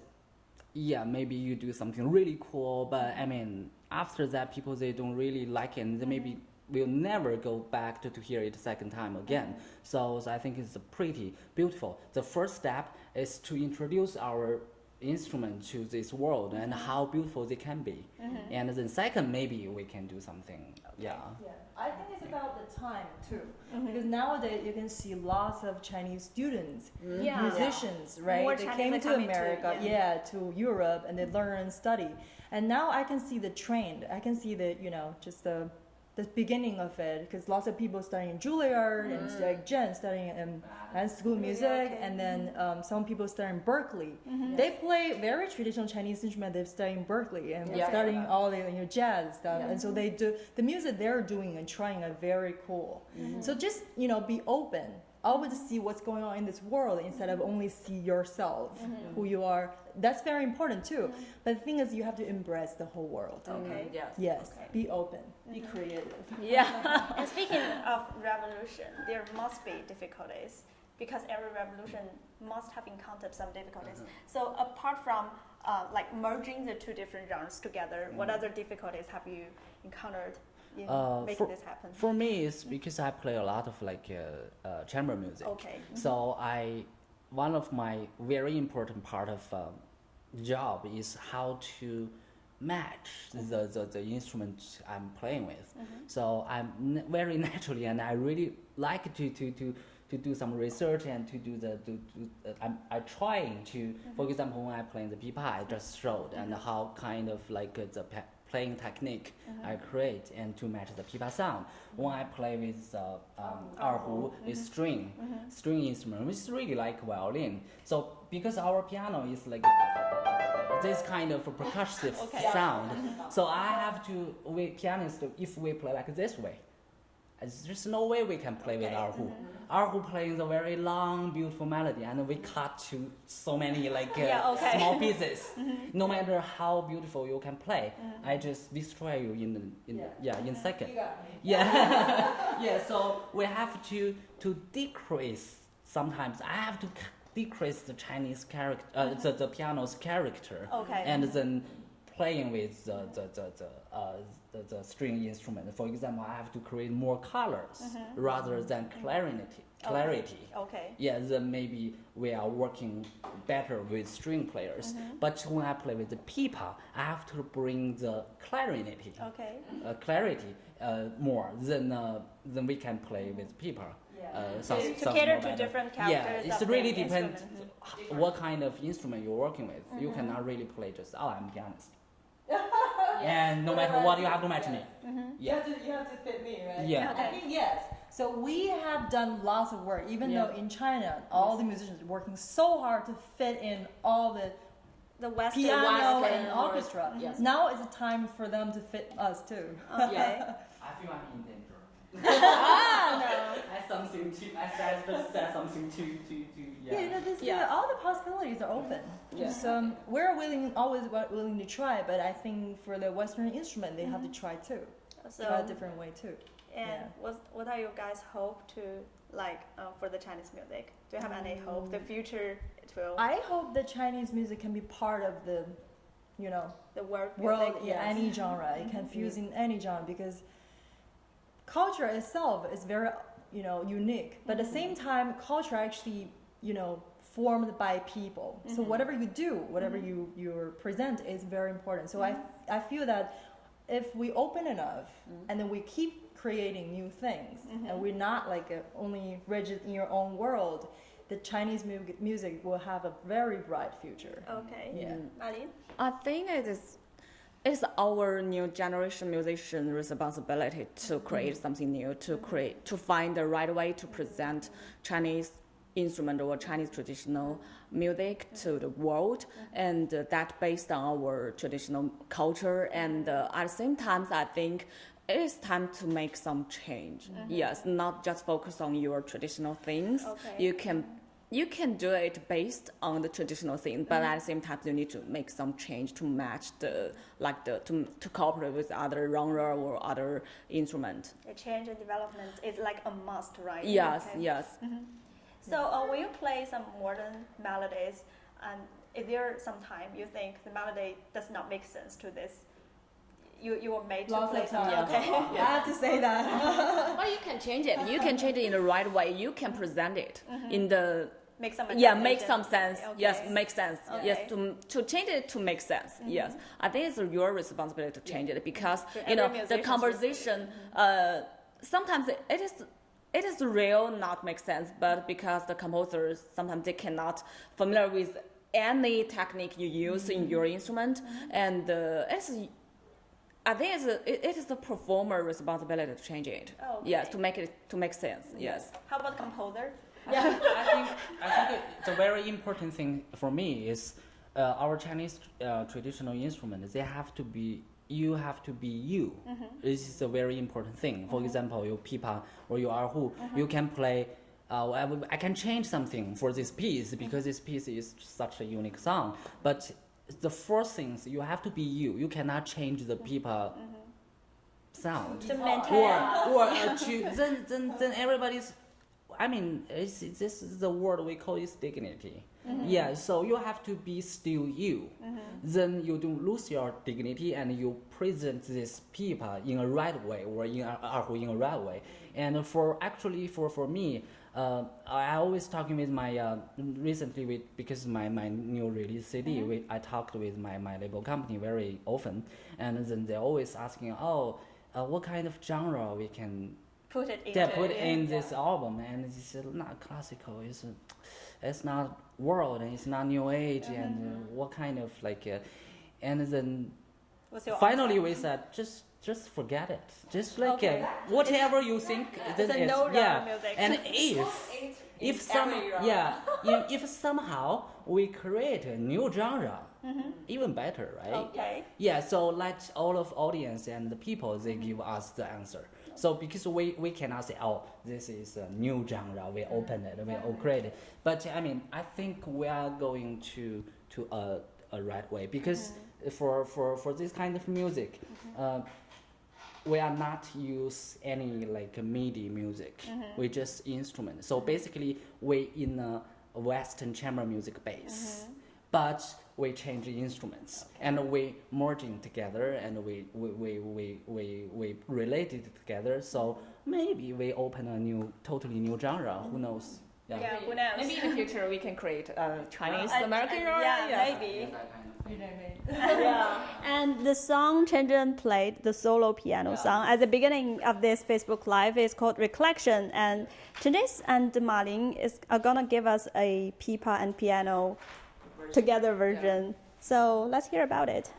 S4: maybe you do something really cool, but I mean after that people they don't really like it and they maybe will never go back to hear it a second time again. So I think it's pretty beautiful. The first step is to introduce our instrument to this world and how beautiful they can be. And then second, maybe we can do something. Yeah.
S3: Yeah, I think it's about the time too, because nowadays you can see lots of Chinese students,
S1: Yeah.
S3: musicians, right?
S1: More
S3: They
S1: Chinese
S3: came
S1: are
S3: to
S1: coming to,
S3: America, to Europe, and they learn and study. And now I can see the trend. I can see the just the beginning of it, because lots of people studying Juilliard and like Chen studying and school music,
S1: okay.
S3: and then some people studying Berkeley. They play very traditional Chinese instrument. They're studying Berkeley and studying all the jazz stuff, and so they do the music they're doing and trying are very cool. So just be open always see what's going on in this world instead of only see yourself, who you are. That's very important too. But the thing is, you have to embrace the whole world.
S1: Okay.
S2: Yes.
S3: Yes,
S1: Okay.
S3: be open, be creative.
S2: Yeah.
S1: And speaking of revolution, there must be difficulties because every revolution must have encountered some difficulties. So apart from like merging the two different genres together, what other difficulties have you encountered in making this happen?
S4: For me, it's because I play a lot of like chamber music.
S1: Okay.
S4: So one of my very important part of job is how to match the instrument I'm playing with. So I'm very naturally, and I really like to do some research and to do I'm trying to, for example, when I play the Pipa, I just showed and how kind of like the playing technique I create and to match the Pipa sound. When I play with Erhu, it's string instrument, which is really like violin. So because our piano is like this kind of a percussive sound, so I have to, pianists, if we play like this way, there's no way we can play with Erhu. Erhu plays a very long, beautiful melody, and we cut to so many like small pieces. No matter how beautiful you can play, I just destroy you in second. Yeah. So we have to decrease. Sometimes I have to decrease the Chinese character, the piano's character, and then playing with the string instrument. For example, I have to create more colors rather than clarity.
S1: Okay.
S4: Yeah, then maybe we are working better with string players. But when I play with the pipa, I have to bring the clarity more than we can play with pipa.
S1: To cater to different characters.
S4: Yeah, it really depends what kind of instrument you're working with. You cannot really play just, I'm a pianist. And no matter what, you have to match me.
S3: You have to fit me, right?
S4: Yeah.
S3: I think yes. So we have done lots of work, even though in China, all the musicians are working so hard to fit in all the
S1: Western
S3: piano and
S2: Western
S3: orchestra.
S2: Yes.
S3: now is the time for them to fit us too.
S1: Okay.
S4: I feel I'm in danger.
S1: No.
S4: I just said something to
S3: All the possibilities are open.
S2: Yeah.
S3: Just, we're always willing to try, but I think for the Western instrument, they have to try too. Try a different way too.
S1: And what are your guys' hope to like for the Chinese music? Do you have any hope? The future it will.
S3: I hope that Chinese music can be part of the,
S1: the world
S3: world,
S1: music,
S3: any genre. It can fuse in any genre because culture itself is very, unique. But at the same time, culture actually, formed by people. So whatever you do, whatever you present is very important. So I feel that if we open enough and then we keep creating new things and we're not like only rigid in your own world, the Chinese music will have a very bright future.
S1: Okay.
S3: Yeah.
S1: Marlene?
S2: I think it's our new generation musician responsibility to create something new, to find the right way to present Chinese instrument or Chinese traditional music to the world, and that based on our traditional culture. And at the same time, I think it is time to make some change. Yes, not just focus on your traditional things.
S1: Okay.
S2: You can do it based on the traditional thing, but at the same time you need to make some change to match to cooperate with other genre or other instrument.
S1: The change and development is like a must, right?
S2: Yes,
S1: Okay.
S2: yes.
S1: So when you play some modern melodies, and if there some time you think the melody does not make sense to this, you were made
S3: Lots
S1: to play
S3: of times.
S1: something. Okay.
S3: I have to say that.
S2: Well, you can change it. You can change it in the right way. You can present it in the
S1: Make some
S2: make some sense.
S1: Okay.
S2: Yes, make sense.
S1: Okay.
S2: Yes, to change it to make sense. Yes, I think it's your responsibility to change it because
S1: every
S2: the
S1: musician's
S2: composition. Sometimes it is real not make sense, but because the composers sometimes they cannot familiar with any technique you use in your instrument, and I think it is the performer responsibility to change it.
S1: Okay.
S2: Yes, to make sense. Yes.
S1: How about composer?
S4: Yeah, I think the very important thing for me is our Chinese traditional instruments. You have to be you. This is a very important thing. For example, your pipa or your erhu, you can play I can change something for this piece because this piece is such a unique song. But the first things you have to be you. You cannot change the Pipa sound.
S1: To maintain.
S4: Then everybody's. I mean, this is the word we call is dignity. Yeah, so you have to be still you. Then you don't lose your dignity and you present this Pipa in a right way or in Erhu in a right way. And for me, I always talking with my recently because my new release CD, I talked with my label company very often, and then they're always asking, what kind of genre we can
S1: Put it
S4: in this album, and it's not classical. It's not world, and it's not new age, and what kind of and then finally we said just forget it. Just whatever you think, then
S1: it's
S4: it's
S1: no
S4: music. And if somehow we create a new genre, even better, right?
S1: Okay.
S4: Yeah, so let all of audience and the people they give us the answer. So because we cannot say, this is a new genre, we open it, we all create it. But I mean, I think we are going to a right way because for this kind of music, we are not use any MIDI music. We just instrument. So basically, we in a Western chamber music base, but we change the instruments and we merging together and we related together. So maybe we open a totally new genre. Who knows?
S1: Yeah, who knows?
S2: Maybe in the future we can create a Chinese American genre.
S1: Yeah, maybe.
S3: You know me.
S1: Yeah. And the song Chen Zhen played, the solo piano song, at the beginning of this Facebook Live is called Recollection. And Chen and Ma-Ling are going to give us a pipa and piano together version. Yeah. So let's hear about it.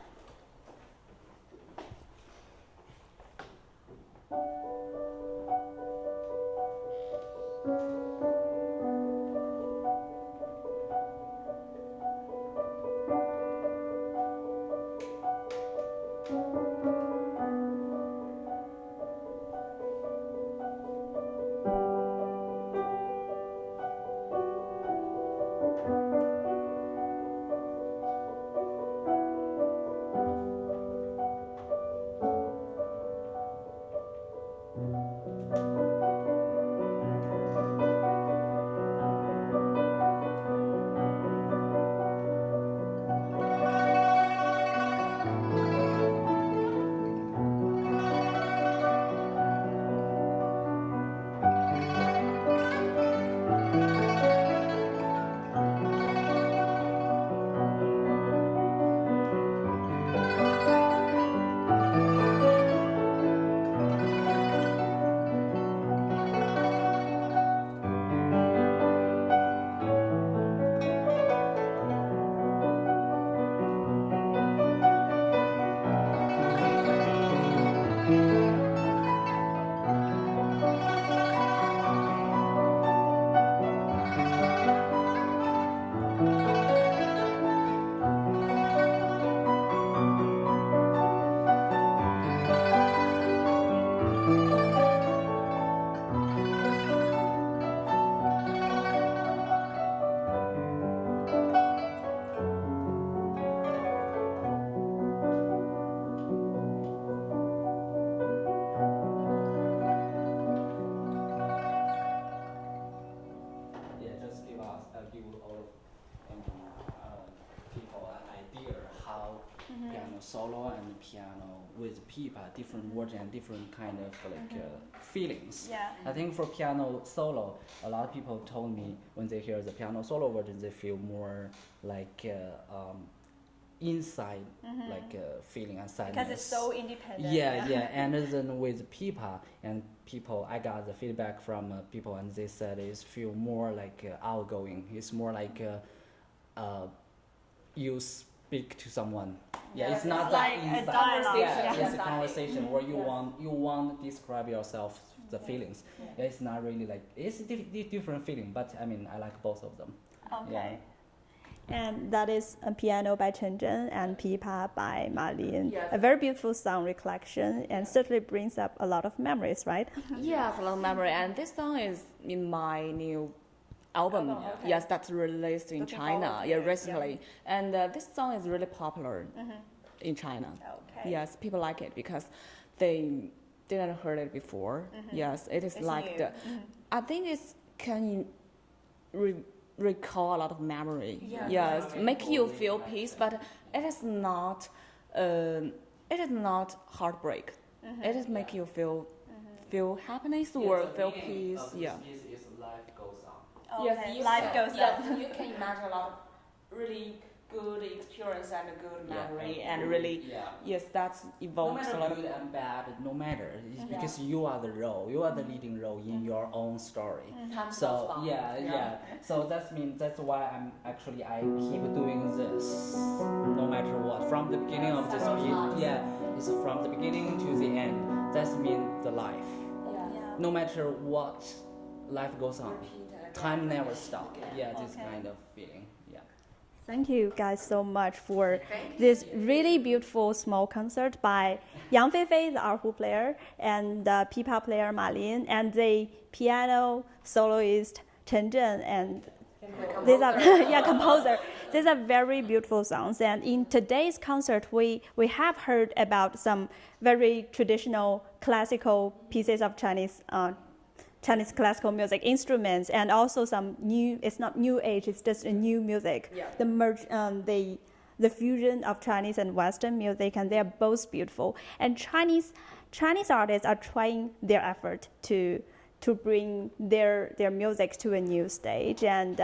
S4: Solo and piano with pipa, different words and different kind of feelings.
S1: Yeah.
S4: I think for piano solo, a lot of people told me when they hear the piano solo version, they feel more inside, feeling and sadness.
S1: Because it's so independent.
S4: Yeah. And then with pipa and people, I got the feedback from people and they said it's feel more outgoing. It's more you speak to someone. Yeah, it's not that inside.
S1: A dialogue.
S4: Yeah, it's a conversation where you want to describe yourself, the feelings. Yeah, it's not really it's a different feeling, but I mean, I like both of them.
S1: Okay. And that is a piano by Chen and Pipa by Ma Lin.
S2: Yes.
S1: A very beautiful sound recollection and certainly brings up a lot of memories, right?
S2: Yes, a lot of memory. And this song is in my new album.
S1: Okay.
S2: Yes, that's released in
S1: Looking
S2: China.
S1: forward to
S2: Yeah,
S1: it,
S2: recently. And this song is really popular in China.
S1: Okay.
S2: Yes, people like it because they didn't heard it before. Yes, it is
S1: It's
S2: like
S1: new.
S2: the. I think it's can recall a lot of memory.
S1: Yeah.
S2: Yes, make you feel peace, but it is not. It is not heartbreak. It is make you feel happiness or feel peace. Yeah.
S4: Is life goes on.
S2: Yes,
S1: Okay.
S2: you
S1: Life
S2: can,
S1: goes
S2: yes,
S1: on.
S2: you can imagine a lot of really good experience and a good
S4: Yeah.
S2: memory and really
S4: Yeah.
S2: yes, that's
S4: No
S2: evokes a
S4: matter
S2: lot of
S4: good and bad, no matter. It's
S2: Yeah.
S4: because you are the role. You are the leading role in your own story.
S2: time goes
S4: So
S2: by.
S4: yeah. So that's why I keep doing this, no matter what. From the beginning of this
S2: Sometimes.
S4: it's from the beginning to the end. That's mean the life.
S2: Yeah.
S4: No matter what, life goes on.
S2: Repeat it again.
S4: Time never stops.
S2: Okay.
S4: Yeah, this
S1: Okay.
S4: kind of feeling. Yeah.
S1: Thank you guys so much for this really beautiful small concert by Yang Feifei, the Erhu player, and the Pipa player Ma Lin, and the piano soloist Chen, and these are composer. These are very beautiful songs. And in today's concert, we have heard about some very traditional classical pieces of Chinese classical music instruments, and also some new. It's not new age. It's just a new music.
S2: Yeah.
S1: The merge, the fusion of Chinese and Western music, and they are both beautiful. And Chinese artists are trying their effort to bring their music to a new stage. And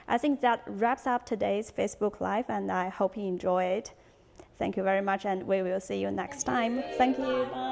S1: I think that wraps up today's Facebook Live, and I hope you enjoy it. Thank you very much, and we will see you next time. Thank you. Bye.